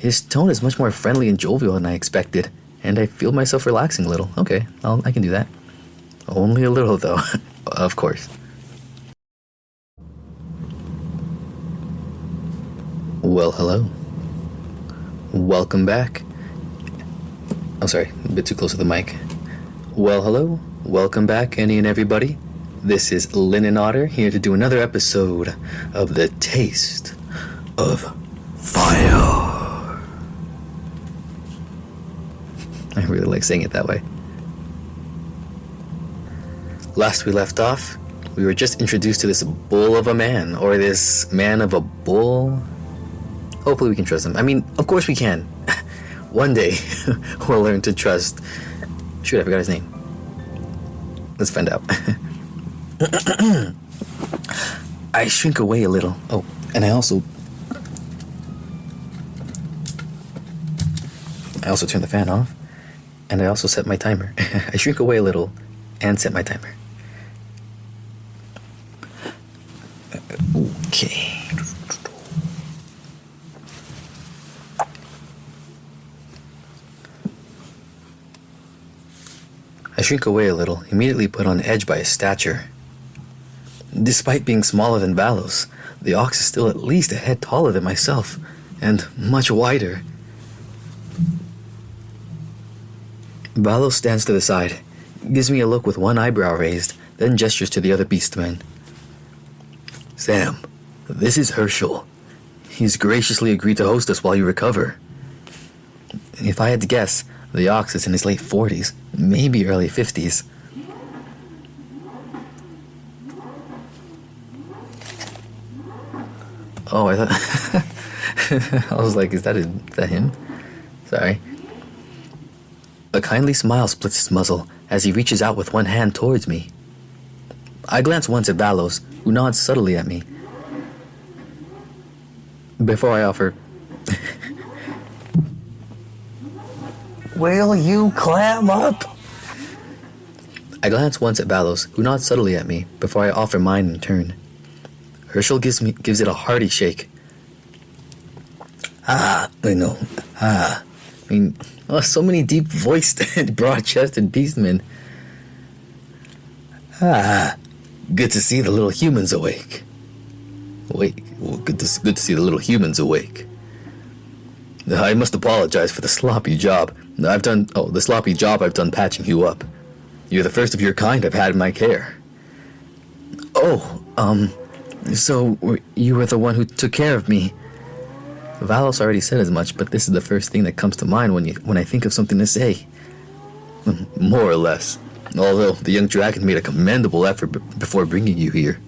His tone is much more friendly and jovial than I expected, and I feel myself relaxing a little. Okay, I can do that. Only a little, though. Of course. Well, hello. Welcome back. I'm sorry, a bit too close to the mic. Well, hello. Welcome back, any and everybody. This is Linen Otter here to do another episode of The Taste of Fire. I really like saying it that way. Last we left off, we were just introduced to this bull of a man, or this man of a bull. Hopefully we can trust him. I mean, of course we can. One day, we'll learn to trust... Shoot, I forgot his name. Let's find out. I shrink away a little. Oh, and I also turn the fan off. And I also set my timer. I shrink away a little and set my timer. Okay. I shrink away a little, immediately put on edge by his stature. Despite being smaller than Valos, the ox is still at least a head taller than myself, and much wider. Valos stands to the side, gives me a look with one eyebrow raised, then gestures to the other beastmen. Sam, this is Hershel. He's graciously agreed to host us while you recover. If I had to guess, the ox is in his late 40s, maybe early 50s. Oh, I thought... I was like, is that him? Sorry. A kindly smile splits his muzzle as he reaches out with one hand towards me. I glance once at Valos, who nods subtly at me. Before I offer... Will you clam up? I glance once at Valos, who nods subtly at me, before I offer mine in turn. Hershel gives it a hearty shake. I mean, so many deep-voiced and broad-chested beastmen. Good to see the little humans awake. Good to see the little humans awake. I must apologize for the sloppy job I've done patching you up. You're the first of your kind I've had in my care. So you were the one who took care of me. Valos already said as much, but this is the first thing that comes to mind when I think of something to say. More or less. Although the young dragon made a commendable effort before bringing you here.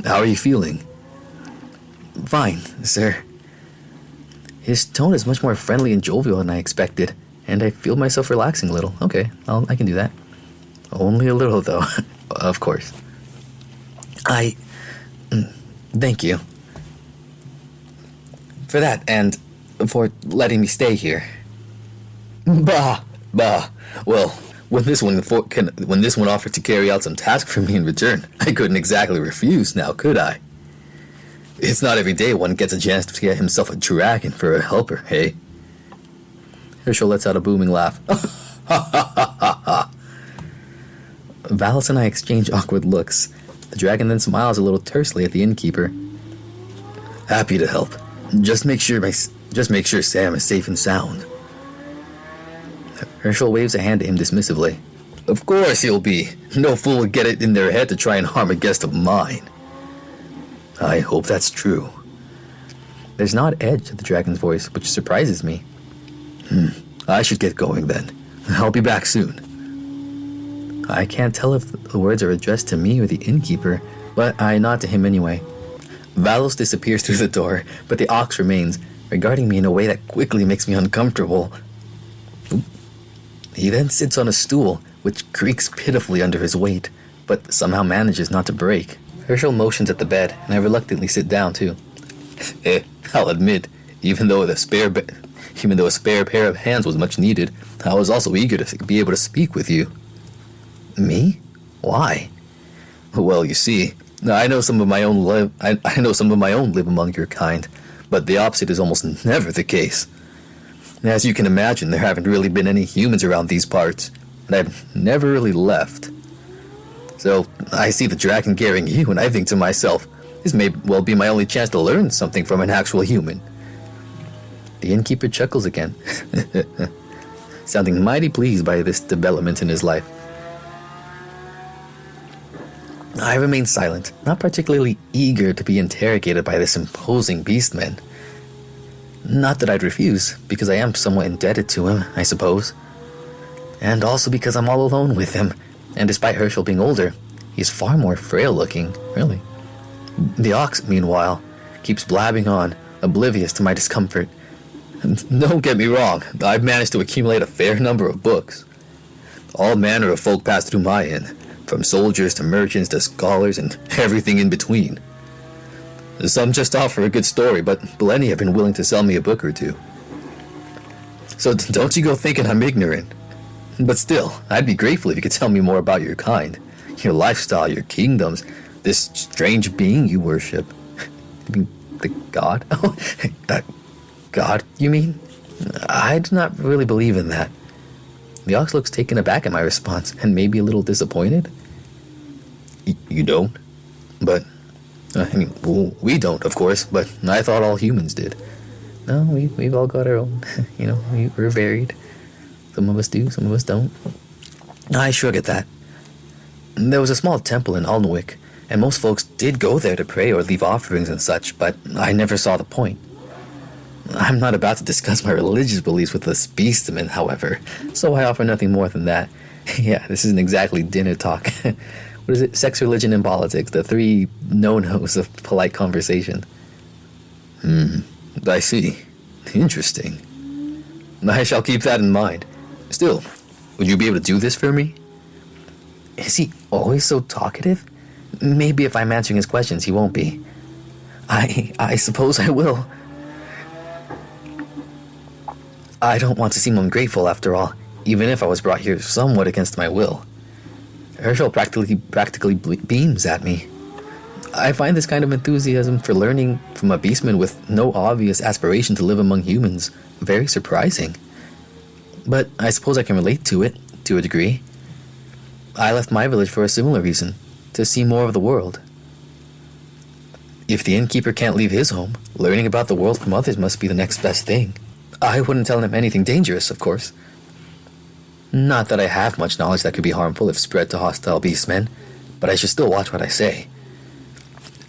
How are you feeling? Fine, sir. His tone is much more friendly and jovial than I expected, and I feel myself relaxing a little. Okay, I can do that. Only a little, though. Of course. Thank you. For that, and for letting me stay here. Bah. Well, when this one offered to carry out some task for me in return, I couldn't exactly refuse, now could I? It's not every day one gets a chance to get himself a dragon for a helper, hey? Hershel lets out a booming laugh. Valos and I exchange awkward looks. The dragon then smiles a little tersely at the innkeeper. Happy to help. Just make sure Sam is safe and sound. Hershel waves a hand at him dismissively. Of course he'll be. No fool would get it in their head to try and harm a guest of mine. I hope that's true. There's not edge to the dragon's voice, which surprises me. I should get going then. I'll be back soon. I can't tell if the words are addressed to me or the innkeeper, but I nod to him anyway. Valos disappears through the door, but the ox remains, regarding me in a way that quickly makes me uncomfortable. He then sits on a stool, which creaks pitifully under his weight, but somehow manages not to break. Hershel motions at the bed, and I reluctantly sit down too. I'll admit, even though a spare pair of hands was much needed, I was also eager to be able to speak with you. Me? Why? Well, you see, I know some of my own live among your kind, but the opposite is almost never the case. As you can imagine, there haven't really been any humans around these parts, and I've never really left. So I see the dragon carrying you, and I think to myself, this may well be my only chance to learn something from an actual human. The innkeeper chuckles again, sounding mighty pleased by this development in his life. I remain silent, not particularly eager to be interrogated by this imposing beastman. Not that I'd refuse, because I am somewhat indebted to him, I suppose. And also because I'm all alone with him, and despite Hershel being older, he's far more frail looking, really. The ox, meanwhile, keeps blabbing on, oblivious to my discomfort. And don't get me wrong, I've managed to accumulate a fair number of books. All manner of folk pass through my inn, from soldiers to merchants to scholars and everything in between. Some just offer a good story, but plenty have been willing to sell me a book or two. So don't you go thinking I'm ignorant. But still, I'd be grateful if you could tell me more about your kind, your lifestyle, your kingdoms, this strange being you worship. The god? Oh, God, you mean? I do not really believe in that. The ox looks taken aback at my response, and maybe a little disappointed. You don't? But, well, we don't, of course, but I thought all humans did. No, we've all got our own, we're varied. Some of us do, some of us don't. I shrug at that. There was a small temple in Alnwick, and most folks did go there to pray or leave offerings and such, but I never saw the point. I'm not about to discuss my religious beliefs with this beastman, however, so I offer nothing more than that. Yeah, this isn't exactly dinner talk. What is it? Sex, religion, and politics, the 3 no-nos of polite conversation. I see. Interesting. I shall keep that in mind. Still, would you be able to do this for me? Is he always so talkative? Maybe if I'm answering his questions, he won't be. I suppose I will. I don't want to seem ungrateful, after all, even if I was brought here somewhat against my will. Hershel practically beams at me. I find this kind of enthusiasm for learning from a beastman with no obvious aspiration to live among humans very surprising. But I suppose I can relate to it, to a degree. I left my village for a similar reason, to see more of the world. If the innkeeper can't leave his home, learning about the world from others must be the next best thing. I wouldn't tell him anything dangerous, of course. Not that I have much knowledge that could be harmful if spread to hostile beastmen, but I should still watch what I say.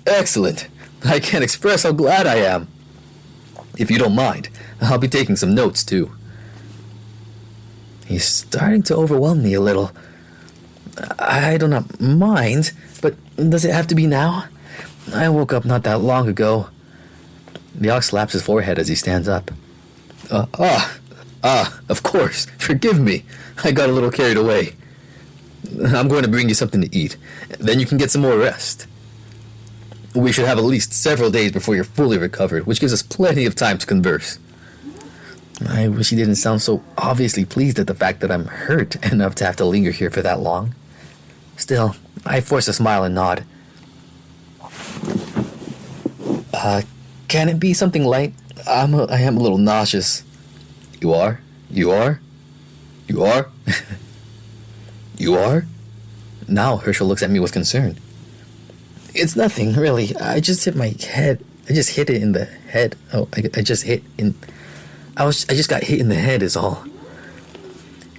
Excellent! I can't express how glad I am. If you don't mind, I'll be taking some notes, too. He's starting to overwhelm me a little. I do not mind, but does it have to be now? I woke up not that long ago. The ox slaps his forehead as he stands up. Of course. Forgive me. I got a little carried away. I'm going to bring you something to eat. Then you can get some more rest. We should have at least several days before you're fully recovered, which gives us plenty of time to converse. I wish he didn't sound so obviously pleased at the fact that I'm hurt enough to have to linger here for that long. Still, I force a smile and nod. Can it be something light? I am a little nauseous. You are? You are? You are? You are? Now Hershel looks at me with concern. It's nothing, really. I just hit my head. I just hit it in the head. Oh, I just got hit in the head is all.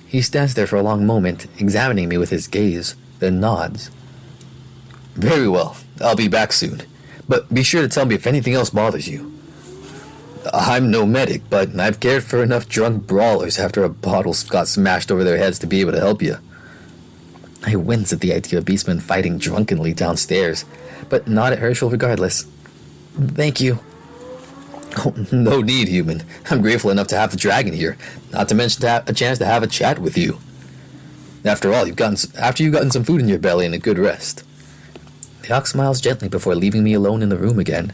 He stands there for a long moment, examining me with his gaze, then nods. Very well. I'll be back soon. But be sure to tell me if anything else bothers you. I'm no medic, but I've cared for enough drunk brawlers after a bottle got smashed over their heads to be able to help you. I wince at the idea of beastmen fighting drunkenly downstairs, but nod at Hershel regardless. Thank you. Oh, no need, human. I'm grateful enough to have the dragon here, not to mention to have a chance to have a chat with you. After all, after you've gotten some food in your belly and a good rest. The ox smiles gently before leaving me alone in the room again.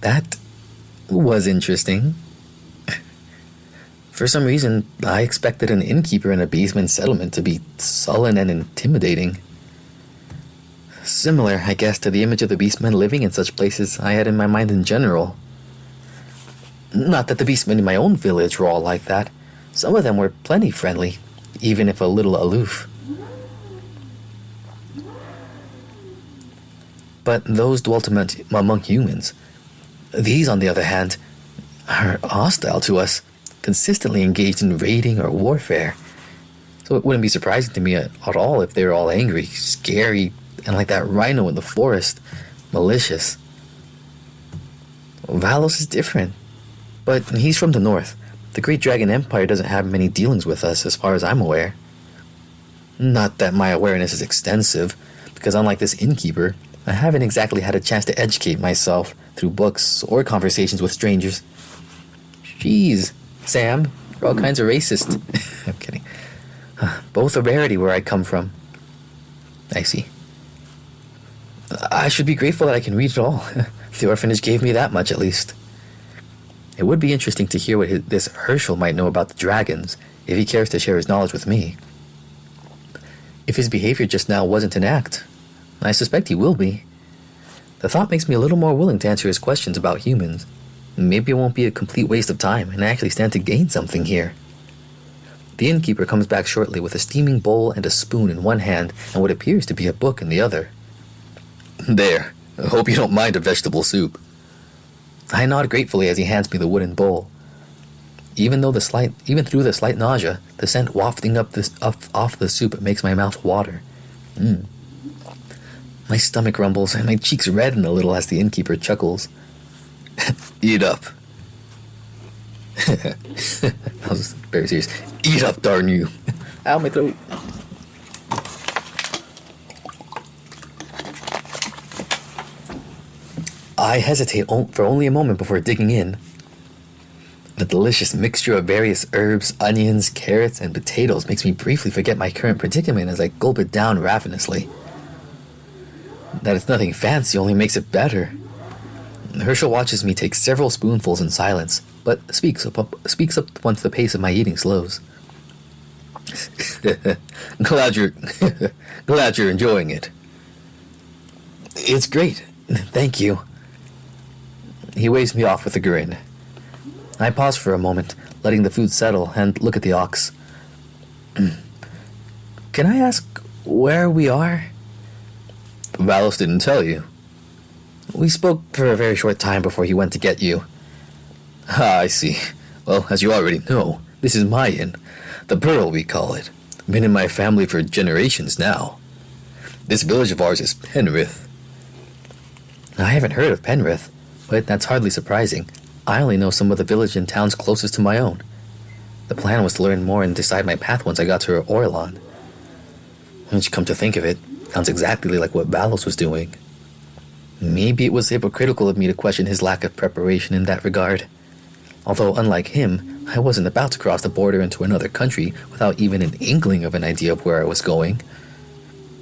That was interesting. For some reason, I expected an innkeeper in a beastman settlement to be sullen and intimidating. Similar, I guess, to the image of the beastmen living in such places I had in my mind in general. Not that the beastmen in my own village were all like that. Some of them were plenty friendly, even if a little aloof. But those dwelt among humans. These, on the other hand, are hostile to us, consistently engaged in raiding or warfare. So it wouldn't be surprising to me at all if they were all angry, scary, and like that rhino in the forest, malicious. Valos is different, but he's from the north. The Great Dragon Empire doesn't have many dealings with us as far as I'm aware. Not that my awareness is extensive, because unlike this innkeeper, I haven't exactly had a chance to educate myself through books or conversations with strangers. Jeez, Sam, you're all kinds of racist. I'm kidding. Both a rarity where I come from. I see. I should be grateful that I can read it all. The orphanage gave me that much, at least. It would be interesting to hear what this Hershel might know about the dragons, if he cares to share his knowledge with me. If his behavior just now wasn't an act, I suspect he will be. The thought makes me a little more willing to answer his questions about humans. Maybe it won't be a complete waste of time, and I actually stand to gain something here. The innkeeper comes back shortly with a steaming bowl and a spoon in one hand and what appears to be a book in the other. There, I hope you don't mind a vegetable soup. I nod gratefully as he hands me the wooden bowl. Even through the slight nausea, the scent wafting up off the soup makes my mouth water. My stomach rumbles and my cheeks redden a little as the innkeeper chuckles. Eat up. That was very serious. Eat up, darn you. Ow, my throat. I hesitate for only a moment before digging in. The delicious mixture of various herbs, onions, carrots, and potatoes makes me briefly forget my current predicament as I gulp it down ravenously. That it's nothing fancy only makes it better. Hershel watches me take several spoonfuls in silence, but speaks up once the pace of my eating slows. glad you're enjoying it. It's great, thank you. He waves me off with a grin. I pause for a moment, letting the food settle, and look at the ox. Can I ask where we are? Valos didn't tell you. We spoke for a very short time before he went to get you. Ah, I see. Well, as you already know, this is my inn. The Pearl, we call it. Been in my family for generations now. This village of ours is Penrith. I haven't heard of Penrith, but that's hardly surprising. I only know some of the village and towns closest to my own. The plan was to learn more and decide my path once I got to Orlan. Once you come to think of it, sounds exactly like what Valos was doing. Maybe it was hypocritical of me to question his lack of preparation in that regard. Although, unlike him, I wasn't about to cross the border into another country without even an inkling of an idea of where I was going.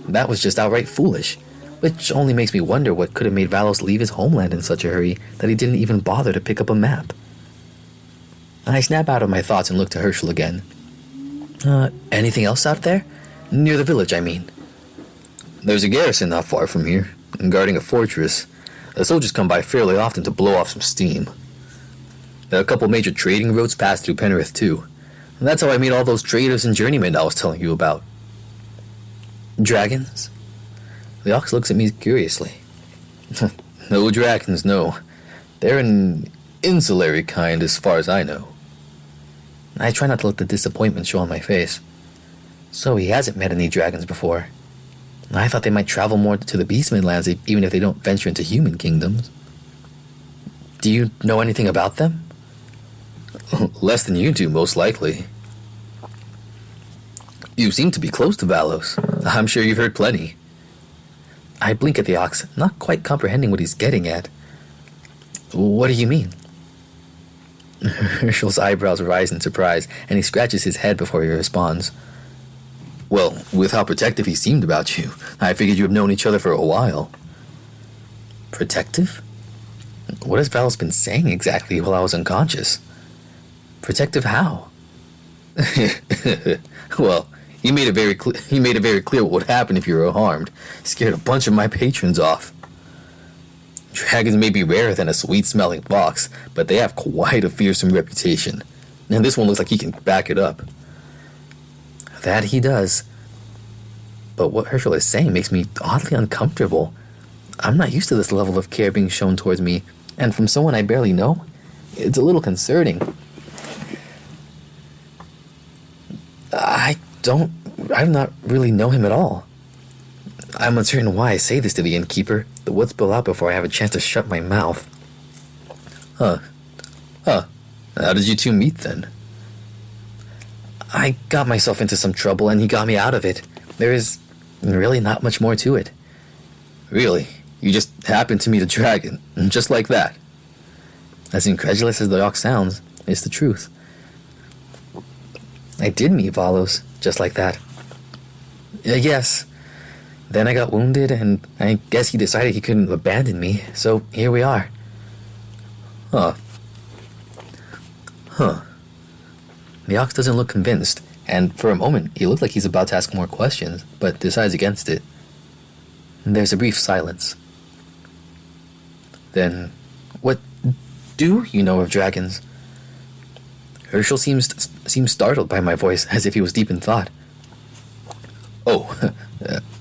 That was just outright foolish, which only makes me wonder what could have made Valos leave his homeland in such a hurry that he didn't even bother to pick up a map. I snap out of my thoughts and look to Hershel again. Anything else out there? Near the village, I mean. There's a garrison not far from here, guarding a fortress. The soldiers come by fairly often to blow off some steam. A couple major trading routes pass through Penrith, too. And that's how I meet all those traders and journeymen I was telling you about. Dragons? The ox looks at me curiously. No dragons, no. They're an insulary kind as far as I know. I try not to let the disappointment show on my face. So he hasn't met any dragons before. I thought they might travel more to the Beastman lands even if they don't venture into human kingdoms. Do you know anything about them? Less than you do, most likely. You seem to be close to Valos. I'm sure you've heard plenty. I blink at the ox, not quite comprehending what he's getting at. What do you mean? Hershel's eyebrows rise in surprise, and he scratches his head before he responds. Well, with how protective he seemed about you, I figured you have known each other for a while. Protective? What has Valos been saying exactly while I was unconscious? Protective how? Well, He made it very clear what would happen if you were harmed. Scared a bunch of my patrons off. Dragons may be rarer than a sweet-smelling fox, but they have quite a fearsome reputation. And this one looks like he can back it up. That he does. But what Hershel is saying makes me oddly uncomfortable. I'm not used to this level of care being shown towards me, and from someone I barely know, it's a little concerning. I do not really know him at all. I'm uncertain why I say this to the innkeeper. The wood spill out before I have a chance to shut my mouth. Huh. How did you two meet then? I got myself into some trouble and he got me out of it. There is really not much more to it. Really? You just happened to meet a dragon, just like that? As incredulous as the talk sounds, it's the truth. I did meet Valos, just like that. Yes. Then I got wounded, and I guess he decided he couldn't abandon me, so here we are. Huh. The ox doesn't look convinced, and for a moment he looked like he's about to ask more questions, but decides against it. There's a brief silence. Then, what do you know of dragons? Hershel seems startled by my voice, as if he was deep in thought. Oh,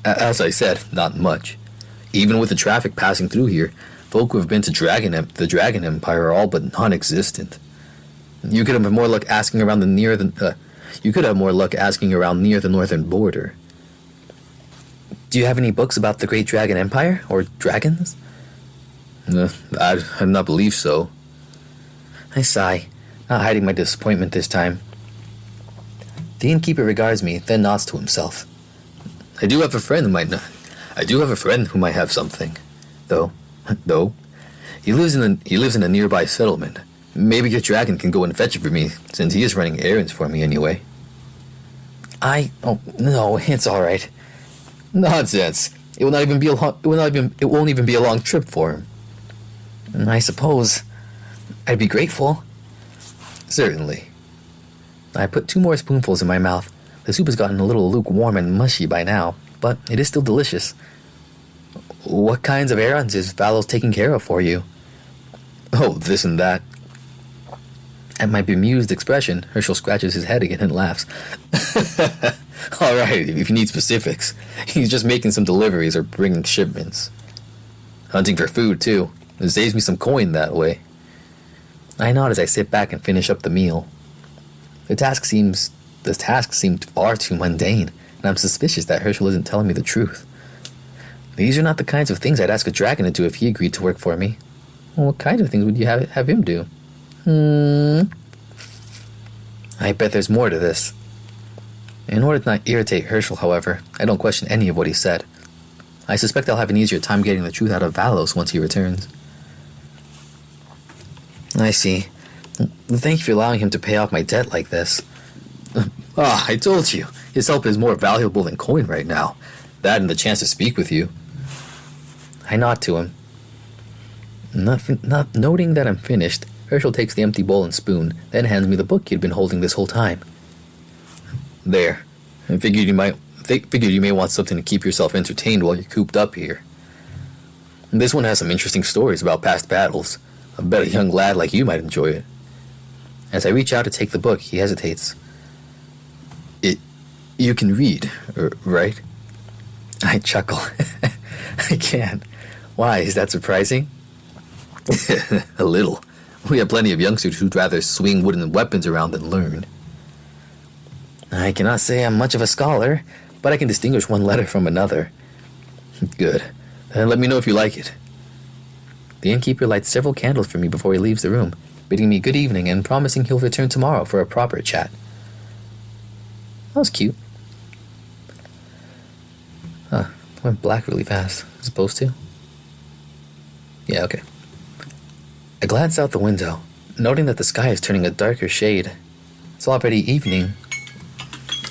as I said, not much. Even with the traffic passing through here, folk who have been to the Dragon Empire are all but non-existent. You could have more luck asking around near the northern border. Do you have any books about the Great Dragon Empire or dragons? I do not believe so. I sigh, not hiding my disappointment this time. The innkeeper regards me, then nods to himself. I do have a friend who might have something, though. He lives in a nearby settlement. Maybe your dragon can go and fetch it for me, since he is running errands for me anyway. No, it's all right. Nonsense. It won't even be a long trip for him. I suppose I'd be grateful. Certainly. I put 2 more spoonfuls in my mouth. The soup has gotten a little lukewarm and mushy by now, but it is still delicious. What kinds of errands is Valos taking care of for you? Oh, this and that. At my bemused expression, Hershel scratches his head again and laughs. All right, if you need specifics. He's just making some deliveries or bringing shipments. Hunting for food, too. It saves me some coin that way. I nod as I sit back and finish up the meal. The task seemed far too mundane, and I'm suspicious that Hershel isn't telling me the truth. These are not the kinds of things I'd ask a dragon to do if he agreed to work for me. Well, what kind of things would you have him do? I bet there's more to this. In order to not irritate Hershel, however, I don't question any of what he said. I suspect I'll have an easier time getting the truth out of Valos once he returns. I see. Thank you for allowing him to pay off my debt like this. I told you. His help is more valuable than coin right now. That and the chance to speak with you. I nod to him. Not noting that I'm finished, Hershel takes the empty bowl and spoon, then hands me the book he'd been holding this whole time. There. I figured you may want something to keep yourself entertained while you're cooped up here. This one has some interesting stories about past battles. I bet a young lad like you might enjoy it. As I reach out to take the book, he hesitates. You can read, right? I chuckle. I can. Why, is that surprising? A little. We have plenty of youngsters who'd rather swing wooden weapons around than learn. I cannot say I'm much of a scholar, but I can distinguish one letter from another. Good. Then let me know if you like it. The innkeeper lights several candles for me before he leaves the room, bidding me good evening and promising he'll return tomorrow for a proper chat. That was cute. Went black really fast. As opposed to? Yeah, okay. I glance out the window, noting that the sky is turning a darker shade. It's already evening,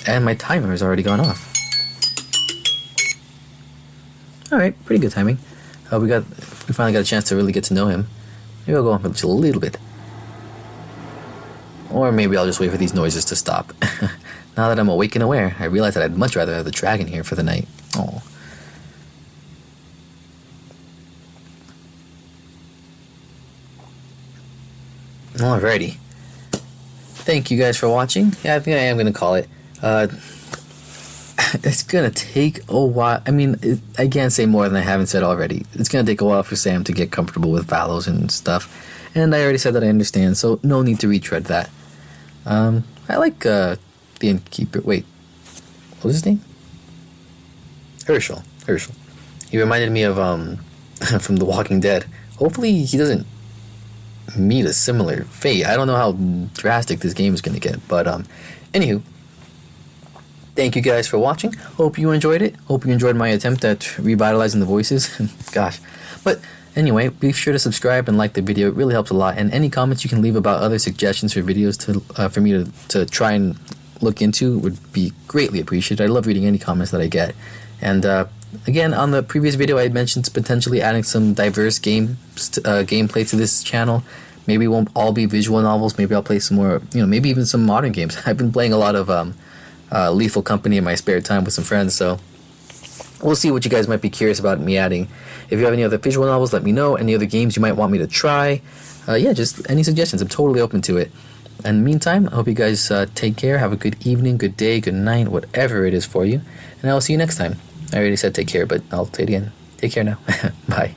and my timer has already gone off. Alright, pretty good timing. We finally got a chance to really get to know him. Maybe I'll go on for just a little bit. Or maybe I'll just wait for these noises to stop. Now that I'm awake and aware, I realize that I'd much rather have the dragon here for the night. Oh. Alrighty. Thank you guys for watching. Yeah, I think I am going to call it. It's going to take a while. I mean, I can't say more than I haven't said already. It's going to take a while for Sam to get comfortable with Valos and stuff. And I already said that I understand, so no need to retread that. I like the innkeeper. Wait, what was his name? Hershel. He reminded me of from The Walking Dead. Hopefully he doesn't meet a similar fate. I don't know how drastic this game is going to get, but anywho, thank you guys for watching. Hope you enjoyed it. Hope you enjoyed my attempt at revitalizing the voices. Gosh, but anyway, be sure to subscribe and like the video. It really helps a lot. And any comments you can leave about other suggestions for videos for me to try and look into would be greatly appreciated. I love reading any comments that I get. And again, on the previous video, I had mentioned potentially adding some diverse gameplay to this channel. Maybe it won't all be visual novels. Maybe I'll play some more, maybe even some modern games. I've been playing a lot of Lethal Company in my spare time with some friends, so we'll see what you guys might be curious about me adding. If you have any other visual novels, let me know. Any other games you might want me to try. Yeah, just any suggestions. I'm totally open to it. In the meantime, I hope you guys take care. Have a good evening, good day, good night, whatever it is for you. And I'll see you next time. I already said take care, but I'll say it again. Take care now. Bye.